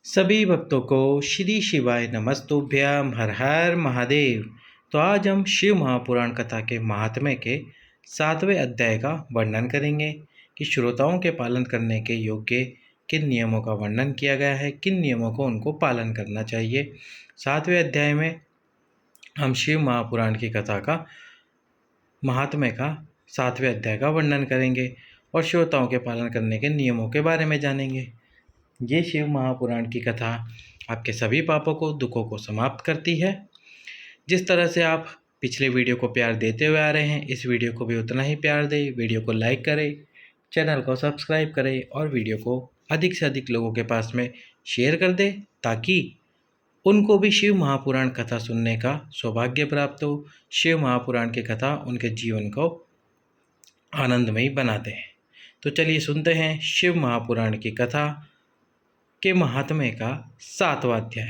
सभी भक्तों को श्री शिवाय नमस्तुभ्यम हर हर महादेव। तो आज हम शिव महापुराण कथा के महात्म्य के 7वें अध्याय का वर्णन करेंगे कि श्रोताओं के पालन करने के योग्य किन नियमों का वर्णन किया गया है, किन नियमों को उनको पालन करना चाहिए। 7वें अध्याय में हम शिव महापुराण की कथा का महात्म्य का 7वें अध्याय का वर्णन करेंगे और श्रोताओं के पालन करने के नियमों के बारे में जानेंगे। ये शिव महापुराण की कथा आपके सभी पापों को, दुखों को समाप्त करती है। जिस तरह से आप पिछले वीडियो को प्यार देते हुए आ रहे हैं, इस वीडियो को भी उतना ही प्यार दें। वीडियो को लाइक करें, चैनल को सब्सक्राइब करें और वीडियो को अधिक से अधिक लोगों के पास में शेयर कर दें ताकि उनको भी शिव महापुराण कथा सुनने का सौभाग्य प्राप्त हो। शिव महापुराण की कथा उनके जीवन को आनंदमयी बनाते हैं। तो चलिए सुनते हैं शिव महापुराण की कथा के महात्म्य का 7वां अध्याय।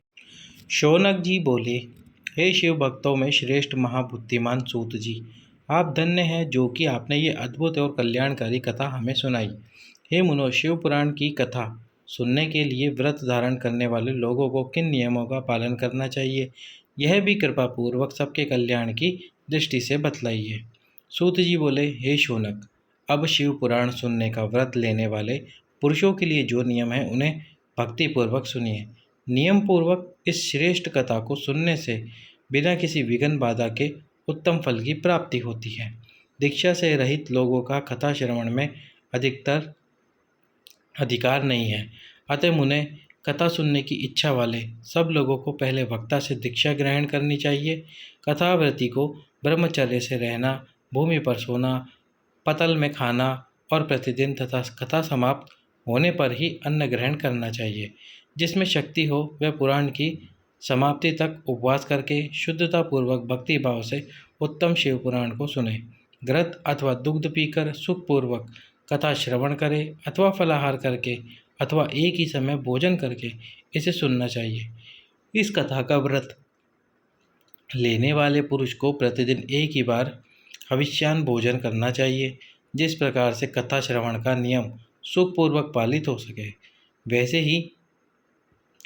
शौनक जी बोले, हे शिव भक्तों में श्रेष्ठ महाबुद्धिमान सूत जी, आप धन्य हैं जो कि आपने ये अद्भुत और कल्याणकारी कथा हमें सुनाई। हे मुनो, शिव पुराण की कथा सुनने के लिए व्रत धारण करने वाले लोगों को किन नियमों का पालन करना चाहिए, यह भी कृपा पूर्वक सबके कल्याण की दृष्टि से बतलाइए। सूत जी बोले, हे शौनक, अब शिव पुराण सुनने का व्रत लेने वाले पुरुषों के लिए जो नियम है उन्हें भक्तिपूर्वक सुनिए। नियम पूर्वक इस श्रेष्ठ कथा को सुनने से बिना किसी विघ्न बाधा के उत्तम फल की प्राप्ति होती है। दीक्षा से रहित लोगों का कथा श्रवण में अधिकतर अधिकार नहीं है। अतः मुने, कथा सुनने की इच्छा वाले सब लोगों को पहले वक्ता से दीक्षा ग्रहण करनी चाहिए। कथावृत्ति को ब्रह्मचर्य से रहना, भूमि पर सोना, पतल में खाना और प्रतिदिन तथा कथा समाप्त होने पर ही अन्न ग्रहण करना चाहिए। जिसमें शक्ति हो वह पुराण की समाप्ति तक उपवास करके शुद्धतापूर्वक भक्ति भाव से उत्तम शिव पुराण को सुने। घृत अथवा दुग्ध पीकर सुखपूर्वक कथा श्रवण करे अथवा फलाहार करके अथवा एक ही समय भोजन करके इसे सुनना चाहिए। इस कथा का व्रत लेने वाले पुरुष को प्रतिदिन एक ही बार हविष्यान्न भोजन करना चाहिए। जिस प्रकार से कथा श्रवण का नियम सुखपूर्वक पालित हो सके वैसे ही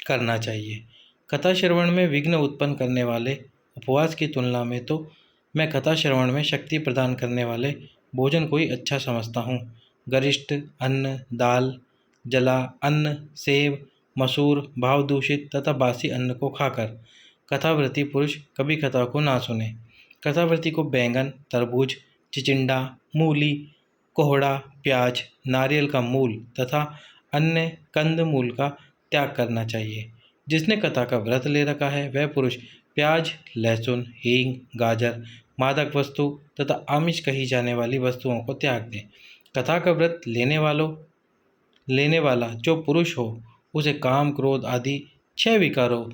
करना चाहिए। कथा श्रवण में विघ्न उत्पन्न करने वाले उपवास की तुलना में तो मैं कथा श्रवण में शक्ति प्रदान करने वाले भोजन को ही अच्छा समझता हूँ। गरिष्ठ अन्न, दाल, जला अन्न, सेब, मसूर, भाव दूषित तथा बासी अन्न को खाकर कथाव्रती पुरुष कभी कथा को ना सुने। कथाव्रती को बैंगन, तरबूज, चिचिंडा, मूली, कोहड़ा, प्याज, नारियल का मूल तथा अन्य कंद मूल का त्याग करना चाहिए। जिसने कथा का व्रत ले रखा है वह पुरुष प्याज, लहसुन, हींग, गाजर, मादक वस्तु तथा आमिष कही जाने वाली वस्तुओं को त्याग दे। कथा का व्रत लेने वाला जो पुरुष हो उसे काम, क्रोध आदि 6 विकारों,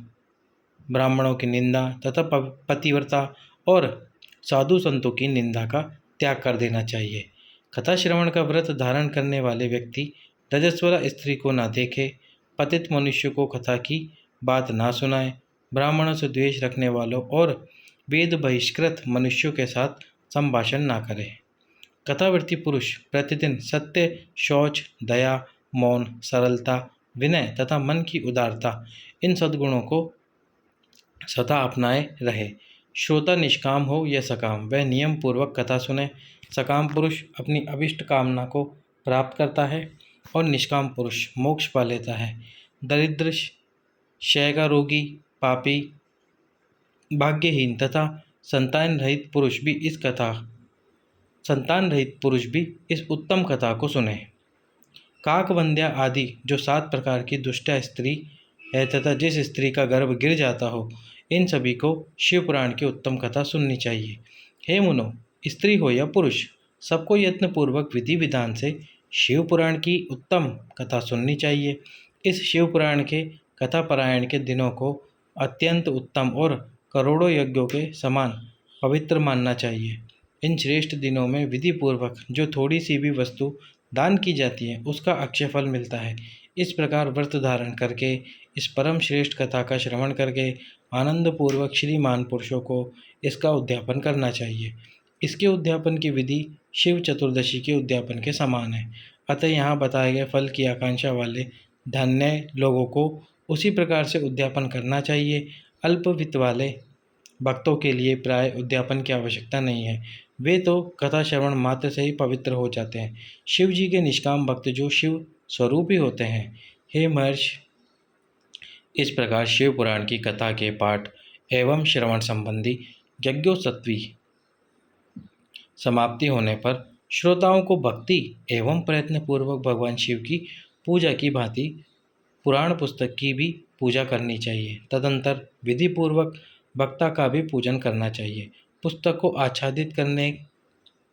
ब्राह्मणों की निंदा तथा पतिव्रता और साधु संतों की निंदा का त्याग कर देना चाहिए। कथा श्रवण का व्रत धारण करने वाले व्यक्ति रजस्वला स्त्री को ना देखे, पतित मनुष्य को कथा की बात ना सुनाए, ब्राह्मणों से द्वेष रखने वालों और वेद बहिष्कृत मनुष्यों के साथ संभाषण ना करे। कथावर्ती पुरुष प्रतिदिन सत्य, शौच, दया, मौन, सरलता, विनय तथा मन की उदारता, इन सद्गुणों को सदा अपनाए रहे। श्रोता निष्काम हो या सकाम वह नियम पूर्वक कथा सुने। सकाम पुरुष अपनी अभिष्ट कामना को प्राप्त करता है और निष्काम पुरुष मोक्ष पा लेता है। दरिद्र, क्षयका रोगी, पापी, भाग्यहीन तथा संतान रहित पुरुष भी इस उत्तम कथा को सुने। काकवंद्या आदि जो 7 प्रकार की दुष्टा स्त्री है तथा जिस स्त्री का गर्भ गिर जाता हो, इन सभी को शिव पुराण की उत्तम कथा सुननी चाहिए। हे मुनो, स्त्री हो या पुरुष, सबको यत्नपूर्वक विधि विधान से शिव पुराण की उत्तम कथा सुननी चाहिए। इस शिव पुराण के कथा पारायण के दिनों को अत्यंत उत्तम और करोड़ों यज्ञों के समान पवित्र मानना चाहिए। इन श्रेष्ठ दिनों में विधि पूर्वक जो थोड़ी सी भी वस्तु दान की जाती है उसका अक्षय फल मिलता है। इस प्रकार व्रत धारण करके इस परम श्रेष्ठ कथा का श्रवण करके आनंद पूर्वक श्रीमान पुरुषों को इसका उद्यापन करना चाहिए। इसके उद्यापन की विधि शिव चतुर्दशी के उद्यापन के समान है। अतः यहाँ बताए गए फल की आकांक्षा वाले धन्य लोगों को उसी प्रकार से उद्यापन करना चाहिए। अल्प वित्त वाले भक्तों के लिए प्राय उद्यापन की आवश्यकता नहीं है, वे तो कथा श्रवण मात्र से ही पवित्र हो जाते हैं। शिव जी के निष्काम भक्त जो शिव स्वरूप ही होते हैं। हे महर्षि, इस प्रकार शिव पुराण की कथा के पाठ एवं श्रवण संबंधी यज्ञोत्सवी समाप्ति होने पर श्रोताओं को भक्ति एवं प्रयत्न पूर्वक भगवान शिव की पूजा की भांति पुराण पुस्तक की भी पूजा करनी चाहिए। तदंतर विधि पूर्वक वक्ता का भी पूजन करना चाहिए। पुस्तक को आच्छादित करने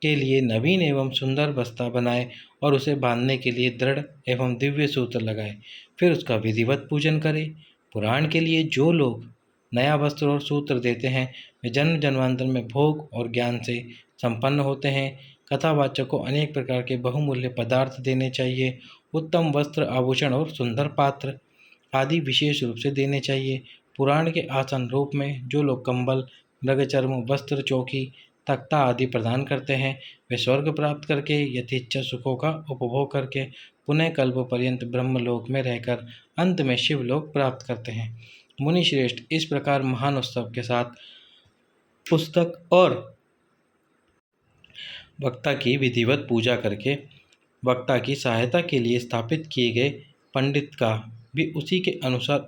के लिए नवीन एवं सुंदर बस्ता बनाए और उसे बांधने के लिए दृढ़ एवं दिव्य सूत्र लगाए, फिर उसका विधिवत पूजन करें। पुराण के लिए जो लोग नया वस्त्र और सूत्र देते हैं, वे जन्म जन्मांतर में भोग और ज्ञान से संपन्न होते हैं। कथावाचक को अनेक प्रकार के बहुमूल्य पदार्थ देने चाहिए। उत्तम वस्त्र, आभूषण और सुंदर पात्र आदि विशेष रूप से देने चाहिए। पुराण के आसन रूप में जो लोग कंबल, मृगचर्म, वस्त्र, चौकी, तख्ता आदि प्रदान करते हैं, वे स्वर्ग प्राप्त करके यथेच्छा सुखों का उपभोग करके पुनः कल्प पर्यंत ब्रह्मलोक में रहकर अंत में शिवलोक प्राप्त करते हैं। मुनि श्रेष्ठ, इस प्रकार महान उत्सव के साथ पुस्तक और वक्ता की विधिवत पूजा करके वक्ता की सहायता के लिए स्थापित किए गए पंडित का भी उसी के अनुसार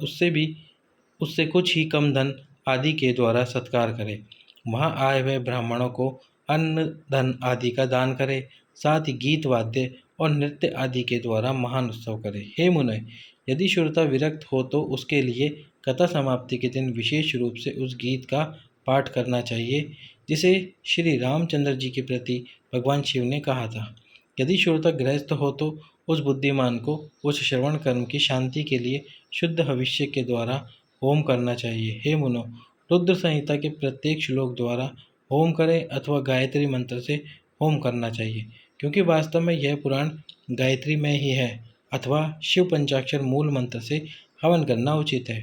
उससे कुछ ही कम धन आदि के द्वारा सत्कार करे। वहाँ आए हुए ब्राह्मणों को अन्न, धन आदि का दान करे। साथ ही गीत, वाद्य और नृत्य आदि के द्वारा महान उत्सव करे। हे मुने, यदि श्रोता विरक्त हो तो उसके लिए कथा समाप्ति के दिन विशेष रूप से उस गीत का पाठ करना चाहिए जिसे श्री रामचंद्र जी के प्रति भगवान शिव ने कहा था। यदि श्रोता गृहस्थ हो तो उस बुद्धिमान को उस श्रवण कर्म की शांति के लिए शुद्ध भविष्य के द्वारा होम करना चाहिए। हे मुनो, रुद्र संहिता के प्रत्येक श्लोक द्वारा होम करें अथवा गायत्री मंत्र से होम करना चाहिए, क्योंकि वास्तव में यह पुराण गायत्री में ही है, अथवा शिव पंचाक्षर मूल मंत्र से हवन करना उचित है।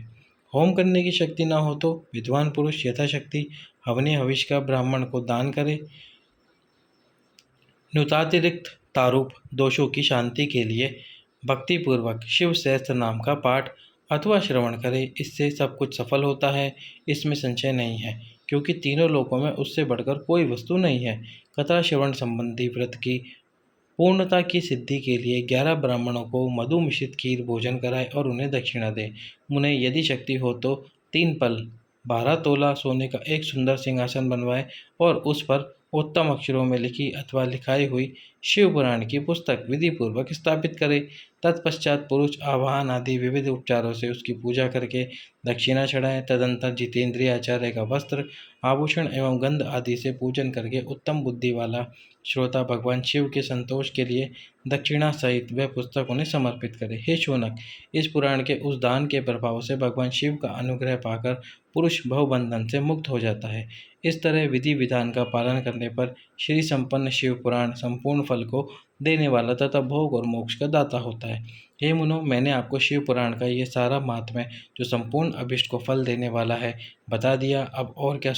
होम करने की शक्ति न हो तो विद्वान पुरुष यथाशक्ति हवने हविष का ब्राह्मण को दान करे। न्यूतातिरिक्त तारूप दोषों की शांति के लिए भक्तिपूर्वक शिव सहस्त्र नाम का पाठ अथवा श्रवण करे। इससे सब कुछ सफल होता है, इसमें संशय नहीं है, क्योंकि तीनों लोकों में उससे बढ़कर कोई वस्तु नहीं है। कथा श्रवण संबंधी व्रत की पूर्णता की सिद्धि के लिए 11 ब्राह्मणों को मधु मिश्रित खीर भोजन कराए और उन्हें दक्षिणा दे। उन्हें यदि शक्ति हो तो 3 पल 12 तोला सोने का एक सुंदर सिंहासन बनवाए और उस पर उत्तम अक्षरों में लिखी अथवा लिखाई हुई शिव पुराण की पुस्तक विधि पूर्वक स्थापित करे। तत्पश्चात पुरुष आवाहन आदि विविध उपचारों से उसकी पूजा करके दक्षिणा चढ़ाएं। तदंतर जितेंद्रिय आचार्य का वस्त्र, आभूषण एवं गंध आदि से पूजन करके उत्तम बुद्धि वाला श्रोता भगवान शिव के संतोष के लिए दक्षिणा सहित वह पुस्तक उन्हें समर्पित करे। हे शौनक, इस पुराण के उस दान के प्रभाव से भगवान शिव का अनुग्रह पाकर पुरुष भवबंधन से मुक्त हो जाता है। इस तरह विधि विधान का पालन करने पर श्री संपन्न शिव पुराण संपूर्ण फल को देने वाला तथा भोग और मोक्ष का दाता होता है। हे मुनो, मैंने आपको शिव पुराण का ये सारा महात्म्य जो संपूर्ण अभिष्ट को फल देने वाला है बता दिया। अब और क्या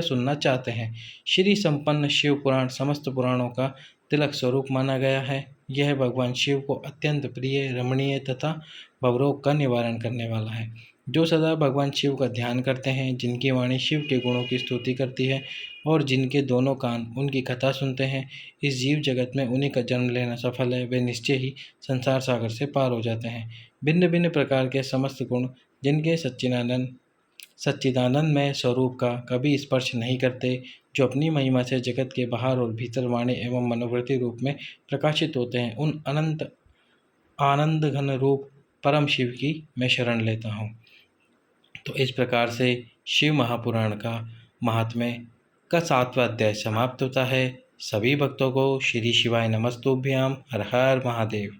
सुनना चाहते हैं? श्री संपन्न शिव पुराण समस्त पुराणों का तिलक स्वरूप माना गया है। यह भगवान शिव को अत्यंत प्रिय, रमणीय तथा भवरोग का निवारण करने वाला है। जो सदा भगवान शिव का ध्यान करते हैं, जिनकी वाणी शिव के गुणों की स्तुति करती है और जिनके दोनों कान उनकी कथा सुनते हैं, इस जीव जगत में उन्हीं का जन्म लेना सफल है। वे निश्चय ही संसार सागर से पार हो जाते हैं। भिन्न भिन्न प्रकार के समस्त गुण जिनके सच्चिदानंदमय स्वरूप का कभी स्पर्श नहीं करते, जो अपनी महिमा से जगत के बाहर और भीतर वाणी एवं मनोवृत्ति रूप में प्रकाशित होते हैं, उन अनंत आनंद घन रूप परम शिव की मैं शरण लेता हूँ। तो इस प्रकार से शिव महापुराण का महात्म्य का 7वां अध्याय समाप्त होता है। सभी भक्तों को श्री शिवाय नमस्तुभ्याम। हर हर महादेव।